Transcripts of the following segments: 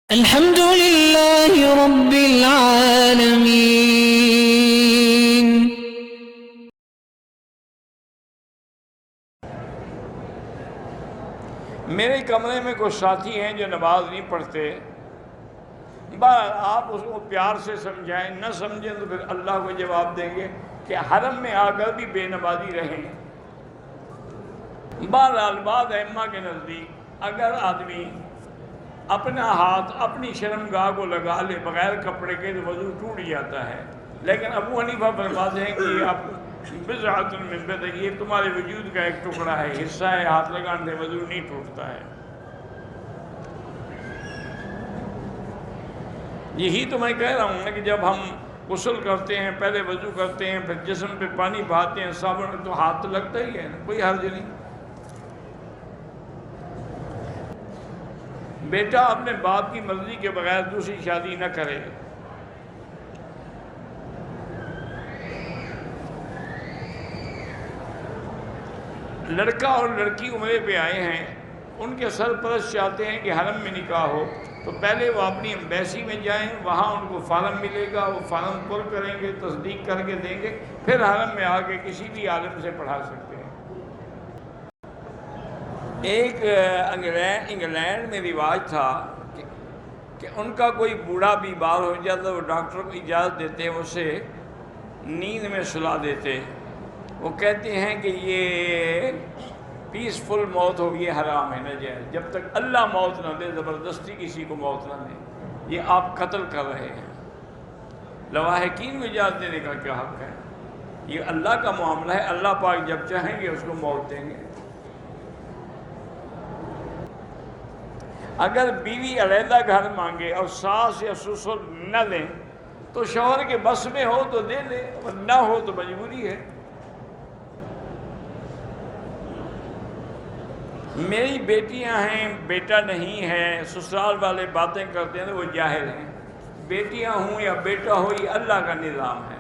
الحمد لله رب العالمين. میرے کمرے میں کچھ ساتھی ہیں جو نماز نہیں پڑھتے. بہرحال آپ اس کو پیار سے سمجھائیں، نہ سمجھیں تو پھر اللہ کو جواب دیں گے کہ حرم میں آ کر بھی بے نمازی رہیں. بہرحال بعض ائمہ کے نزدیک اگر آدمی اپنا ہاتھ اپنی شرمگاہ کو لگا لے بغیر کپڑے کے تو وضو ٹوٹ جاتا ہے، لیکن ابو حنیفہ فرماتے ہیں کہ آپ بضعۃ من بدن، یہ تمہارے وجود کا ایک ٹکڑا ہے، حصہ ہے، ہاتھ لگانے سے وضو نہیں ٹوٹتا ہے. یہی تو میں کہہ رہا ہوں نا کہ جب ہم غسل کرتے ہیں، پہلے وضو کرتے ہیں، پھر جسم پہ پانی بہاتے ہیں صابن، تو ہاتھ تو لگتا ہی ہے نا، کوئی حرج نہیں. بیٹا اپنے باپ کی مرضی کے بغیر دوسری شادی نہ کرے. لڑکا اور لڑکی عمرے پہ آئے ہیں، ان کے سرپرست چاہتے ہیں کہ حرم میں نکاح ہو، تو پہلے وہ اپنی ایمبیسی میں جائیں، وہاں ان کو فارم ملے گا، وہ فارم پر کریں گے، تصدیق کر کے دیں گے، پھر حرم میں آ کے کسی بھی عالم سے پڑھا سکتے ہیں. ایک انگلینڈ میں رواج تھا کہ ان کا کوئی بوڑھا بیمار ہو جاتا، وہ ڈاکٹر کو اجازت دیتے، اسے نیند میں سلا دیتے. وہ کہتے ہیں کہ یہ پیسفل موت ہو، یہ حرام ہے، ناجائز. جب تک اللہ موت نہ دے، زبردستی کسی کو موت نہ دے، یہ آپ قتل کر رہے ہیں. لواحقین کو اجازت دینے کا کیا حق ہے؟ یہ اللہ کا معاملہ ہے، اللہ پاک جب چاہیں گے اس کو موت دیں گے. اگر بیوی علیحدہ گھر مانگے اور ساس یا سسر نہ دیں تو شوہر کے بس میں ہو تو دے دے، اور نہ ہو تو مجبوری ہے. میری بیٹیاں ہیں، بیٹا نہیں ہے، سسرال والے باتیں کرتے ہیں وہ جاہل ہیں. بیٹیاں ہوں یا بیٹا ہو، یہ اللہ کا نظام ہے،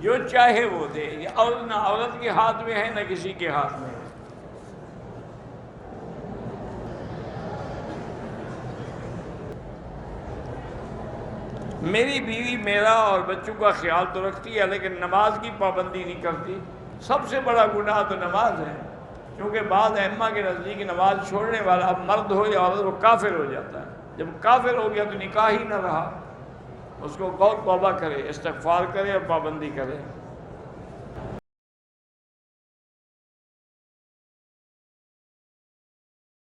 جو چاہے وہ دے. اور نہ عورت کے ہاتھ میں ہے نہ کسی کے ہاتھ میں ہے. میری بیوی میرا اور بچوں کا خیال تو رکھتی ہے، لیکن نماز کی پابندی نہیں کرتی. سب سے بڑا گناہ تو نماز ہے، کیونکہ بعض ائمہ کے نزدیک نماز چھوڑنے والا اب مرد ہو یا عورت، وہ کافر ہو جاتا ہے. جب کافر ہو گیا تو نکاح ہی نہ رہا. اس کو غور توبہ کرے، استغفار کرے اور پابندی کرے.